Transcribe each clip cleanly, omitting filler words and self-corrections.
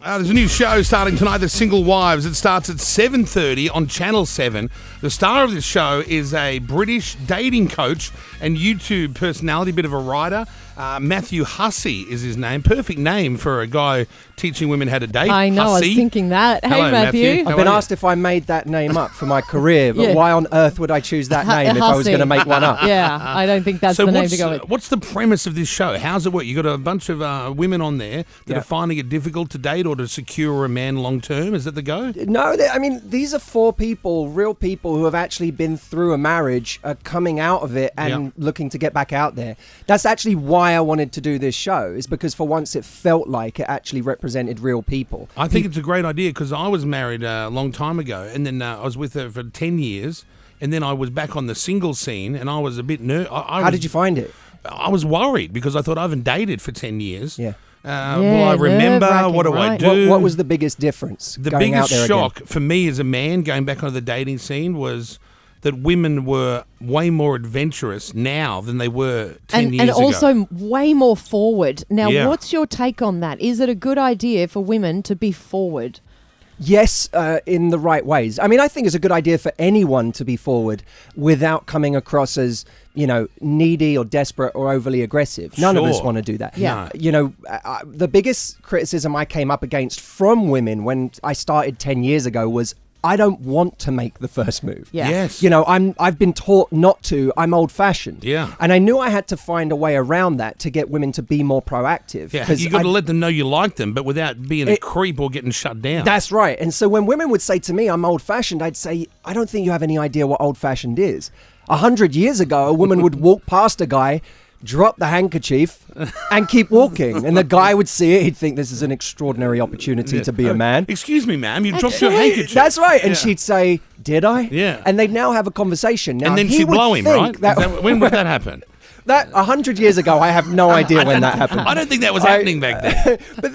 There's a new show starting tonight, The Single Wives. It starts at 7:30 on Channel 7. The star of this show is a British dating coach and YouTube personality, bit of a writer. Matthew Hussey is his name. Perfect name for a guy teaching women how to date. I know, Hussey. I was thinking that. Hello, Hey, Matthew. I've been asked if I made that name up for my career, but why on earth would I choose that name if I was going to make one up? Yeah, I don't think that's the name to go with. What's the premise of this show? How's it work? You got a bunch of women on there that are finding it difficult to date or to secure a man long term. Is that the go? No, I mean, these are four people, real people who have actually been through a marriage, coming out of it and looking to get back out there. That's actually why I wanted to do this show, is because for once it felt like it actually represented real people. I think it's a great idea because I was married a long time ago and then I was with her for 10 years and then I was back on the single scene and I was a bit nervous. How did you find it? I was worried because I thought I haven't dated for 10 years. Yeah. Will I remember? What do I do? What was the biggest difference? The biggest shock for me as a man going back onto the dating scene was that women were way more adventurous now than they were 10 years ago. And also way more forward. Now, what's your take on that? Is it a good idea for women to be forward? Yes, in the right ways. I mean, I think it's a good idea for anyone to be forward without coming across as, needy or desperate or overly aggressive. None of us want to do that. Yeah. The biggest criticism I came up against from women when I started 10 years ago was, I don't want to make the first move. Yeah. Yes. I've been taught not to. I'm old-fashioned. Yeah. And I knew I had to find a way around that to get women to be more proactive. Yeah, you got to let them know you like them, but without being a creep or getting shut down. That's right. And so when women would say to me, I'm old-fashioned, I'd say, I don't think you have any idea what old-fashioned is. 100 years ago, a woman would walk past a guy, drop the handkerchief and keep walking. And the guy would see it. He'd think this is an extraordinary opportunity to be a man. Excuse me, ma'am, you dropped your handkerchief. That's right. And she'd say, did I? Yeah. And they'd now have a conversation. Now, and then she'd blow him, right? When would that happen? That 100 years ago, I have no idea when that happened. I don't think that was happening back then. But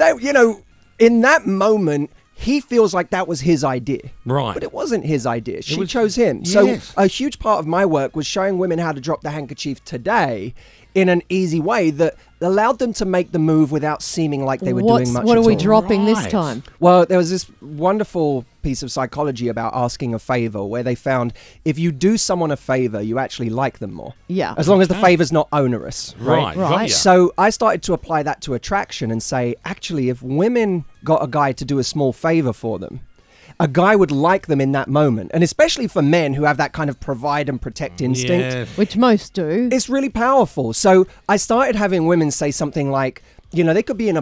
in that moment, he feels like that was his idea. Right. But it wasn't his idea. She chose him. Yes. So a huge part of my work was showing women how to drop the handkerchief today in an easy way that allowed them to make the move without seeming like they were doing much. What are we all. dropping this time? Well, there was this wonderful piece of psychology about asking a favor where they found if you do someone a favor, you actually like them more. Yeah. As long as the favor's not onerous. Right. Got ya. So I started to apply that to attraction and say, actually, if women got a guy to do a small favor for them, a guy would like them in that moment. And especially for men who have that kind of provide and protect instinct. Yes. Which most do. It's really powerful. So I started having women say something like, they could be in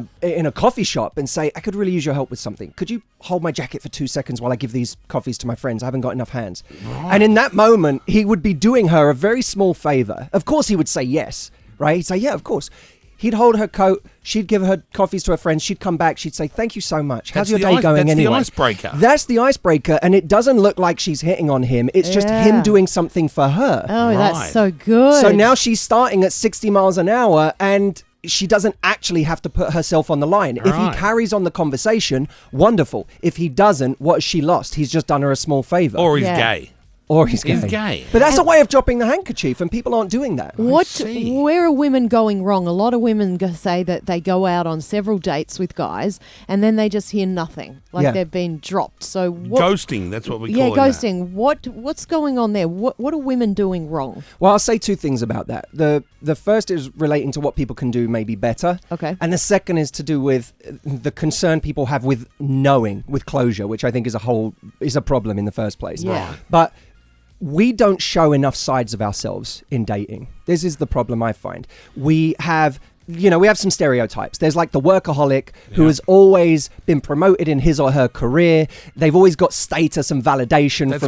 a coffee shop and say, I could really use your help with something. Could you hold my jacket for 2 seconds while I give these coffees to my friends? I haven't got enough hands. Right. And in that moment, he would be doing her a very small favor. Of course, he would say yes, right? He'd say, yeah, of course. He'd hold her coat. She'd give her coffees to her friends. She'd come back. She'd say, thank you so much. How's your day going anyway? That's the icebreaker. That's the icebreaker. And it doesn't look like she's hitting on him. It's just him doing something for her. Oh, that's so good. So now she's starting at 60 miles an hour and she doesn't actually have to put herself on the line. If he carries on the conversation, wonderful. If he doesn't, what has she lost? He's just done her a small favor. Or he's gay. Or he's gay. But that's a way of dropping the handkerchief, and people aren't doing that. Where are women going wrong? A lot of women say that they go out on several dates with guys, and then they just hear nothing, like they've been dropped. So ghosting, that's what we call it. Yeah, ghosting. What's going on there? What are women doing wrong? Well, I'll say two things about that. The first is relating to what people can do maybe better. Okay. And the second is to do with the concern people have with knowing, with closure, which I think is a problem in the first place. Yeah. But we don't show enough sides of ourselves in dating. This is the problem I find. We have some stereotypes. There's like the workaholic who has always been promoted in his or her career. They've always got status and validation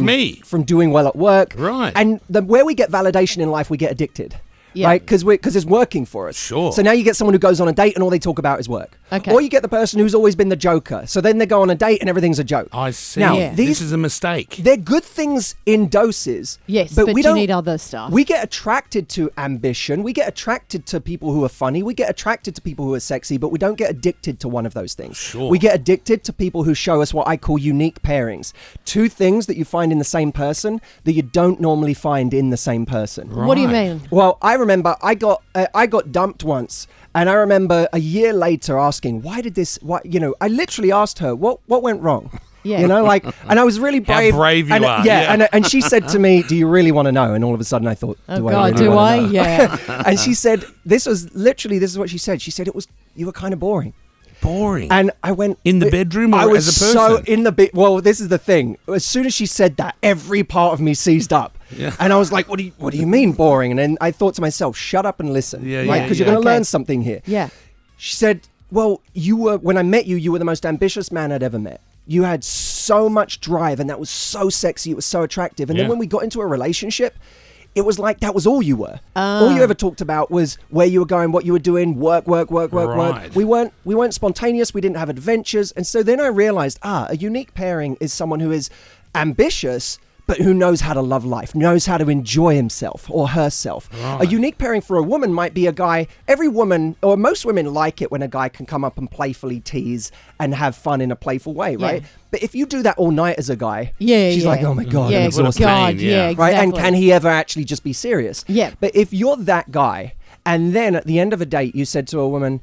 from doing well at work. Right. And where we get validation in life, we get addicted. Yeah. Right? Because it's working for us. Sure. So now you get someone who goes on a date and all they talk about is work. Okay. Or you get the person who's always been the joker. So then they go on a date and everything's a joke. I see. Now, this is a mistake. They're good things in doses. Yes, but we you need other stuff. We get attracted to ambition. We get attracted to people who are funny. We get attracted to people who are sexy, but we don't get addicted to one of those things. Sure. We get addicted to people who show us what I call unique pairings. Two things that you find in the same person that you don't normally find in the same person. Right. What do you mean? Well, I remember I got dumped once, and I remember a year later asking, why did this? Why, I literally asked her what went wrong. Yeah. And I was really brave. How brave you are. Yeah. And she said to me, "Do you really want to know?" And all of a sudden, I thought, "Do I really want to know?" Yeah. And she said, this is what she said. She said you were kind of boring. Boring. And I went in the bedroom. Or I was as a person? so in the bed. Well, this is the thing. As soon as she said that, every part of me seized up. Yeah. And I was like, "What do you mean boring?" And then I thought to myself, "Shut up and listen." Yeah, right? Because you're going to learn something here. Yeah. She said, "Well, when I met you, you were the most ambitious man I'd ever met. You had so much drive, and that was so sexy. It was so attractive. And then when we got into a relationship, it was like that was all you were. All you ever talked about was where you were going, what you were doing, work. Right. We weren't spontaneous. We didn't have adventures. And so then I realized, a unique pairing is someone who is ambitious, but who knows how to love life, knows how to enjoy himself or herself. Right. A unique pairing for a woman might be a guy. Every woman, or most women, like it when a guy can come up and playfully tease and have fun in a playful way, right? But if you do that all night as a guy, she's like, "Oh my God, I'm exhausted." God, exactly. Right? And can he ever actually just be serious? Yeah. But if you're that guy, and then at the end of a date, you said to a woman,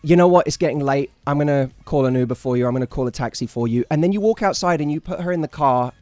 "You know what? It's getting late. I'm going to call an Uber for you. I'm going to call a taxi for you." And then you walk outside and you put her in the car,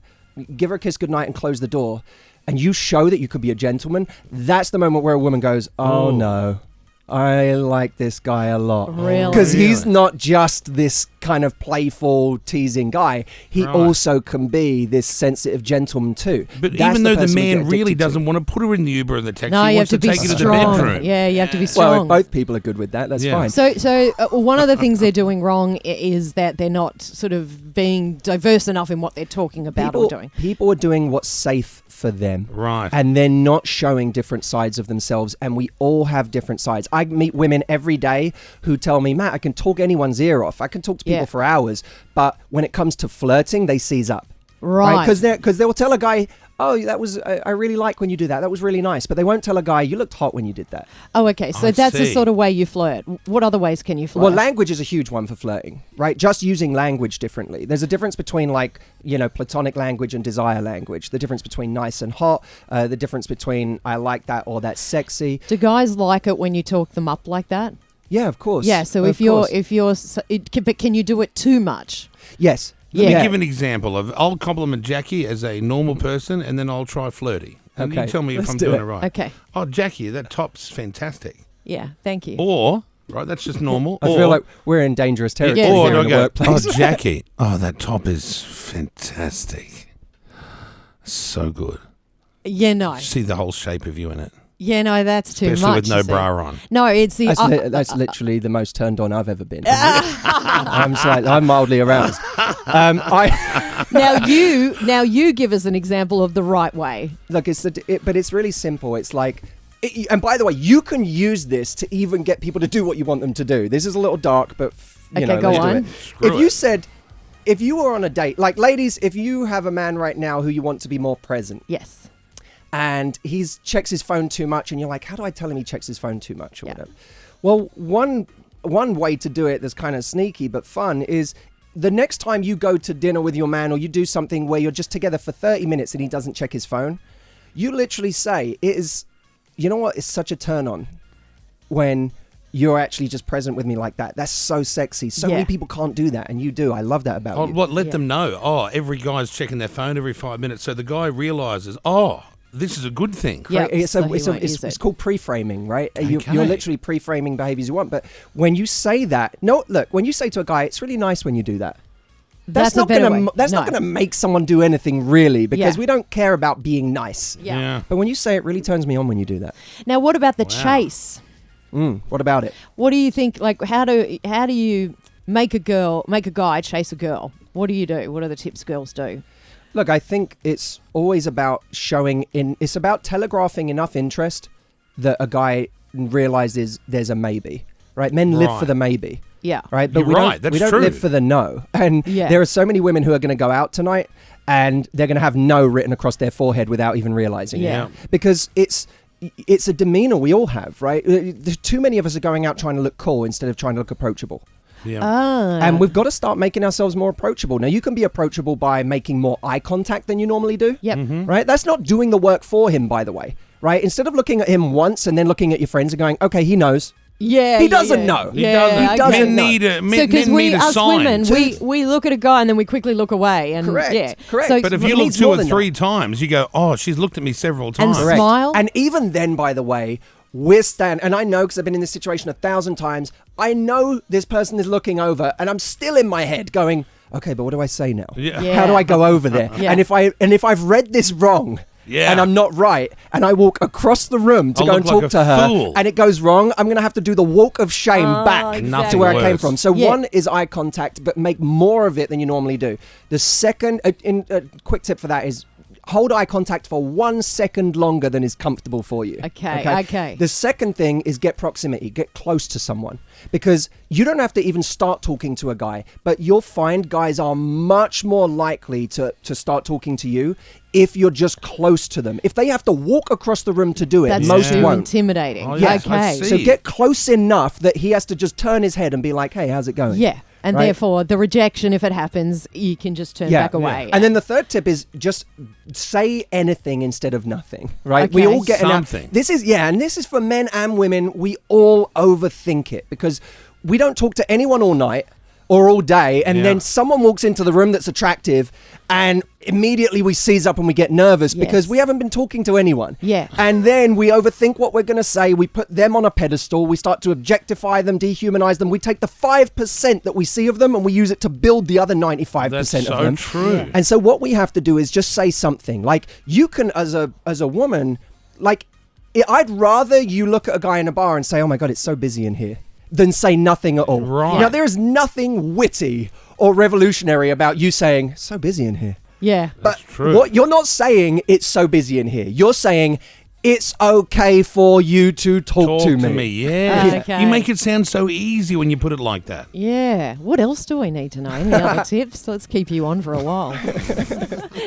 give her a kiss goodnight and close the door, and you show that you could be a gentleman. That's the moment where a woman goes, "Oh no, I like this guy a lot." Really? Because he's not just this kind of playful, teasing guy. He also can be this sensitive gentleman too. But That's even though the person we man get really addicted to. doesn't want to put her in the Uber or the taxi, No, he you wants have to to be take her to the strong. bedroom. Yeah, you have to be Well, strong. if both people are good with that, that's fine. So one of the things they're doing wrong is that they're not sort of being diverse enough in what they're talking about or doing. People are doing what's safe for them. Right. And they're not showing different sides of themselves. And we all have different sides. I meet women every day who tell me, "Matt, I can talk anyone's ear off. I can talk to people for hours. But when it comes to flirting, they seize up." Right. Because they will tell a guy, "Oh, that was I really like when you do that. That was really nice." But they won't tell a guy, "You looked hot when you did that." Oh, okay. So I that's the see. sort of way you flirt. What other ways can you flirt? Well, language is a huge one for flirting, right? Just using language differently. There's a difference between platonic language and desire language. The difference between nice and hot. The difference between I like that or that's sexy. Do guys like it when you talk them up like that? Yeah, of course. Yeah. So but can you do it too much? Yes. Let me Yeah. give an example of. I'll compliment Jackie as a normal person, and then I'll try flirty. And you Okay, tell me if let's I'm do doing it. it right. Okay. Oh, Jackie, that top's fantastic. Yeah. Thank you. Or right, that's just normal. I feel like we're in dangerous territory Yeah, or here do in I the go, workplace. "Oh, Jackie, that top is fantastic. So good. Yeah. No. See the whole shape of you in it, Yeah. No. That's too especially much. with no you see. bra on." No, it's the. That's literally the most turned on I've ever been. I'm mildly aroused. Now you give us an example of the right way. Look, but it's really simple. It's like, and by the way, you can use this to even get people to do what you want them to do. This is a little dark, but Okay, go let's do on. it. If you were on a date, like ladies, if you have a man right now who you want to be more present, Yes. and he checks his phone too much, and you're like, how do I tell him he checks his phone too much or Yeah. whatever? Well, one way to do it that's kind of sneaky but fun is the next time you go to dinner with your man or you do something where you're just together for 30 minutes and he doesn't check his phone, you literally say, you know what, it's such a turn on when you're actually just present with me like that. That's so sexy. So many people can't do that, and you do. I love that about you. Let them know. Every guy's checking their phone every 5 minutes, so the guy realizes, this is a good thing. Yeah, It's called pre-framing, right? You're literally pre-framing behaviors you want. But when you say that, when you say to a guy, "It's really nice when you do that," that's not going to make someone do anything really, because we don't care about being nice. Yeah. But when you say, "It really turns me on when you do that." Now, what about the chase? What about it? What do you think? Like, how do you make a guy chase a girl? What do you do? What are the tips girls do? Look, I think it's always about it's about telegraphing enough interest that a guy realizes there's a maybe, right? Men live for the maybe. Yeah. Right. But You're we right. don't, That's we don't true. live for the no. And there are so many women who are going to go out tonight and they're going to have no written across their forehead without even realizing Yeah. it. Because it's a demeanor we all have, right? Too many of us are going out trying to look cool instead of trying to look approachable. Yeah. And we've got to start making ourselves more approachable. Now, you can be approachable by making more eye contact than you normally do. Yep. Right? That's not doing the work for him, by the way. right? Instead of looking at him once and then looking at your friends and going, okay, he knows. Yeah, he doesn't know. He doesn't know. need a So because we, us women, we look at a guy and then we quickly look away. And Correct. Yeah. Correct. So but if you look 2 or 3 times, you go, oh, she's looked at me several times. And smile. And even then, by the way, and I know because I've been in this situation 1,000 times, I know this person is looking over and I'm still in my head going, okay, but what do I say now? Yeah. How do I go over there? Yeah. And if I've read this wrong, and I'm not right, and I walk across the room to go and talk to her, fool. and it goes wrong, I'm going to have to do the walk of shame back exactly. to where I came worse. from. So one is eye contact, but make more of it than you normally do. The second, quick tip for that is hold eye contact for 1 second longer than is comfortable for you. Okay. The second thing is get proximity, get close to someone. Because you don't have to even start talking to a guy, but you'll find guys are much more likely to start talking to you if you're just close to them. If they have to walk across the room to do it, That's most too won't. intimidating. Oh, yes, I Okay. see. So get close enough that he has to just turn his head and be like, hey, how's it going? Yeah. And Right? therefore, the rejection, if it happens, you can just turn back away. And then the third tip is just say anything instead of nothing, right? Okay. We all get Something. This is for men and women. We all overthink it because we don't talk to anyone all night or all day, and then someone walks into the room that's attractive, and immediately we seize up and we get nervous because we haven't been talking to anyone. Yeah. And then we overthink what we're going to say. We put them on a pedestal. We start to objectify them, dehumanize them. We take the 5% that we see of them and we use it to build the other 95% That's of so them. true. Yeah. And so what we have to do is just say something. Like you can, as a woman, like I'd rather you look at a guy in a bar and say, "Oh my God, it's so busy in here," than say nothing at all. Right. Now there is nothing witty or revolutionary about you saying, "So busy in here." yeah. But true. what you're not saying, "It's so busy in here." You're saying, "It's okay for you to talk to me." Yeah. Okay. You make it sound so easy when you put it like that. Yeah. What else do we need to know? Any other tips? Let's keep you on for a while.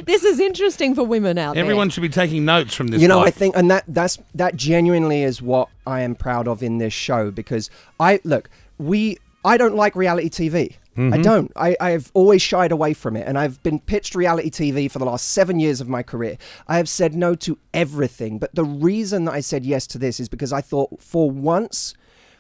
This is interesting for women out Everyone should be taking notes from this. You know, guy. I think, and that genuinely is what I am proud of in this show because I don't like reality TV. I don't. I've always shied away from it, and I've been pitched reality TV for the last 7 years of my career. I have said no to everything, but the reason that I said yes to this is because I thought for once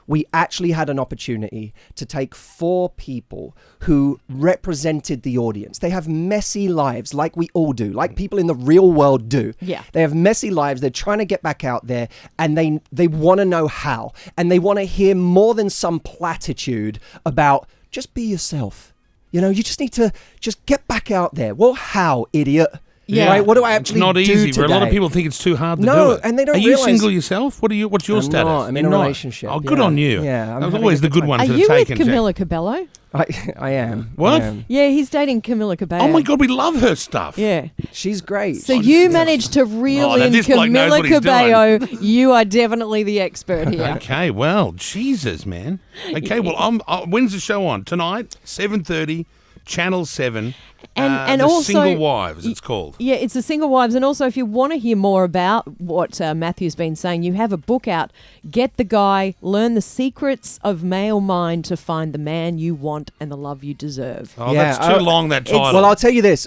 we actually had an opportunity to take 4 people who represented the audience. They have messy lives like we all do, like people in the real world do. Yeah. They have messy lives. They're trying to get back out there and they want to know how. And they want to hear more than some platitude about just be yourself. You know, you just need to just get back out there. Well, how, idiot? Yeah. Right? What do I actually do It's not easy. today? A lot of people think it's too hard to No, do it. and they don't Are you realise- single yourself? What's your I'm status? not. I'm in You're a not? relationship. Oh, good yeah. on you. Yeah, I'm That was having always a the good good time. ones there. Are that you are with taken. Jack. Camila Cabello? I am. What? I am. Yeah, he's dating Camila Cabello. Oh my God, we love her stuff. Yeah. She's great. So you managed to reel Oh, now in this bloke knows Camila what he's Cabello. You are definitely the expert here. Okay, well, Jesus, man. Okay, well, when's the show on? Tonight, 7:30, Channel 7. And the also- Single Wives, it's called. Yeah, it's the Single Wives. And also, if you want to hear more about what Matthew's been saying, you have a book out, Get the Guy, Learn the Secrets of Male Mind to Find the Man You Want and the Love You Deserve. Oh, Yeah, that's too long, that title. Well, I'll tell you this.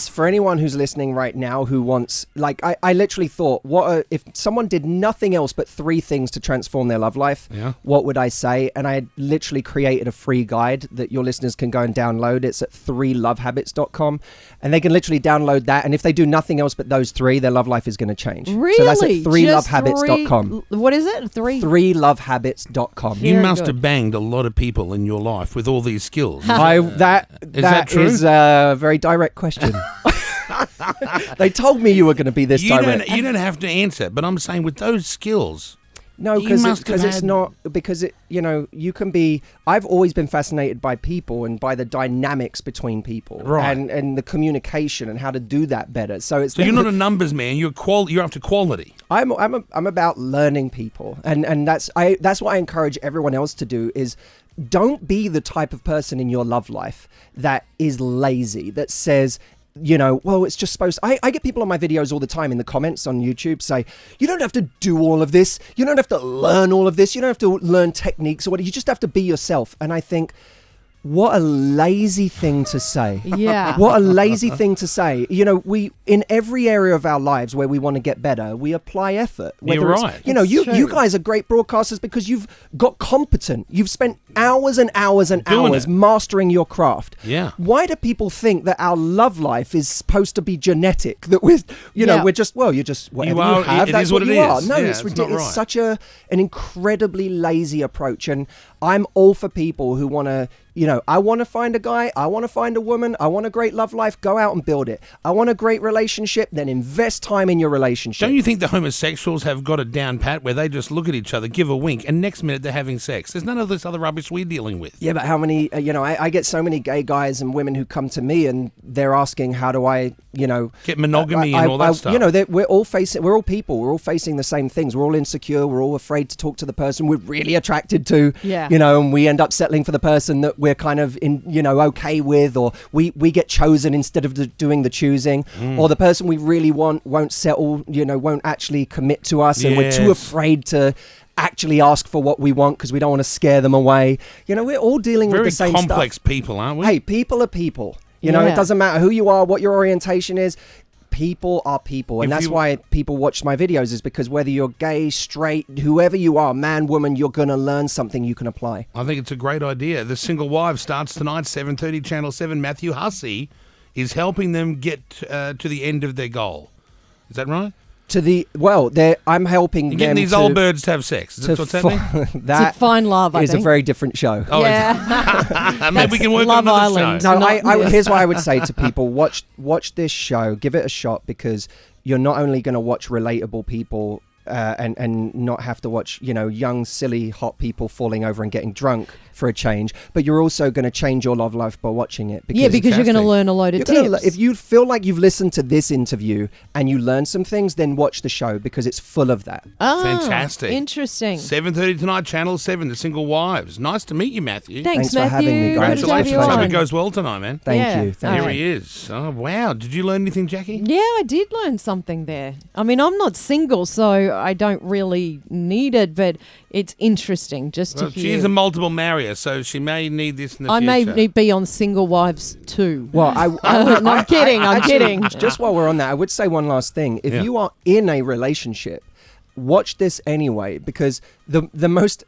For anyone who's listening right now who wants, like, I literally thought, if someone did nothing else but 3 things to transform their love life, what would I say? And I had literally created a free guide that your listeners can go and download. It's at 3lovehabits.com. And they can literally download that. And if they do nothing else but those 3, their love life is going to change. Really? So that's at Just 3lovehabits.com. What is it? 3? 3lovehabits.com. you Very must good. have banged a lot of people in your life with all these skills. That true? is a very direct question. They told me you were going to be this direct. You don't have to answer, but I'm saying with those skills. No, You because must have it's had- not, because it, you know, you can be, I've always been fascinated by people and by the dynamics between people. Right. And the communication and how to do that better. So you're not a numbers man. You're after quality. I'm about learning people, and that's what I encourage everyone else to do is don't be the type of person in your love life that is lazy, that says, you know, well, it's just supposed I get people on my videos all the time in the comments on YouTube say, you don't have to do all of this. You don't have to learn all of this. You don't have to learn techniques or what. You just have to be yourself. And I think, What a lazy thing to say. Yeah. What a lazy thing to say. You know, we in every area of our lives where we want to get better, we apply effort. You're right. You know, It's you true. guys are great broadcasters because you've got competent. You've spent hours and hours and Doing hours it. mastering your craft. Yeah. Why do people think that our love life is supposed to be genetic? That we're, you know, Yeah. we're just, well, you're just whatever you, are- have. it That's is what it you are. is. No, Yeah, it's it's not ridiculous. right. It's such an incredibly lazy approach, and I'm all for people who want to. You know, I want to find a guy, I want to find a woman, I want a great love life, go out and build it. I want a great relationship, then invest time in your relationship. Don't you think the homosexuals have got it down pat where they just look at each other, give a wink, and next minute they're having sex? There's none of this other rubbish we're dealing with. Yeah, but how many, you know, I get so many gay guys and women who come to me and they're asking, how do I, you know... Get monogamy and all that stuff. You know, we're all people, we're all facing the same things. We're all insecure, we're all afraid to talk to the person we're really attracted to, Yeah. you know, and we end up settling for the person that we're kind of okay with, or we get chosen instead of doing the choosing, or the person we really want won't settle, you know, won't actually commit to us, and we're too Yes. afraid to actually ask for what we want because we don't want to scare them away. You know, we're all dealing Very with the same complex stuff. people, aren't we? Hey, people are people. You know, Yeah. it doesn't matter who you are, what your orientation is. People are people, and If that's you- why people watch my videos, is because whether you're gay, straight, whoever you are, man, woman, you're going to learn something you can apply. I think it's a great idea. The Single Wives starts tonight, 7:30, Channel 7. Matthew Hussey is helping them get to the end of their goal. Is that right? I'm helping You're them getting these to, old birds to have sex. Is that what's happening? that To find love, I is a think. very different show. Oh, Yeah. Maybe we can work Love on another Island. show. No, Not- here's what I would say to people: watch this show, give it a shot, because you're not only going to watch relatable people and not have to watch, you know, young, silly, hot people falling over and getting drunk for a change, but you're also going to change your love life by watching it. Yeah, because you're going to fantastic. learn a load of You're gonna tips. if you feel like you've listened to this interview and you learn some things, then watch the show because it's full of that. Fantastic. Interesting. 7:30 tonight, Channel 7, The Single Wives. Nice to meet you, Matthew. Thanks, Thanks for Matthew. having me, guys. Good to have Congratulations. you Hope on. it goes well tonight, man. Thank Yeah. you. Thank Here Alright. he is. Oh, wow. Did you learn anything, Jackie? Yeah, I did learn something there. I mean, I'm not single, so I don't really need it, but it's interesting just Well, to hear. she's a multiple marrier, so she may need this in the I future. may be on Single Wives too. Well, No, I'm kidding. I'm actually, kidding. Just while we're on that, I would say one last thing. If Yeah. you are in a relationship, watch this anyway, because the most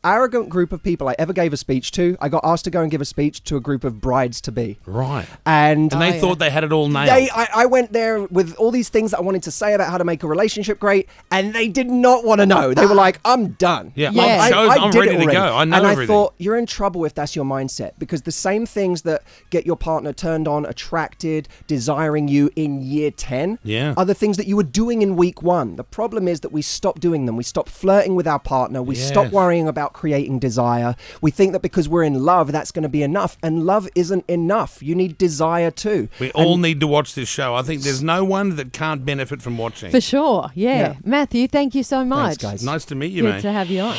arrogant group of people I ever gave a speech to, I got asked to go and give a speech to a group of brides to be, Right. and And they yeah. thought they had it all nailed. I went there with all these things that I wanted to say about how to make a relationship great, and they did not want to know. They were like, I'm done. Yeah, Yeah. I'm did ready it to already. go. I know and everything. I thought, you're in trouble if that's your mindset, because the same things that get your partner turned on, attracted, desiring you in year 10 Yeah. are the things that you were doing in week 1. The problem is that we stop doing them. We stop flirting with our partner. We stop Yes. worrying about creating desire. We think that because we're in love, that's going to be enough. And love isn't enough. You need desire too. We all need to watch this show. I think there's no one that can't benefit from watching. For sure. Yeah. Yeah. Matthew, thank you so much. Thanks, guys. Nice to meet you, Good mate. to have you on.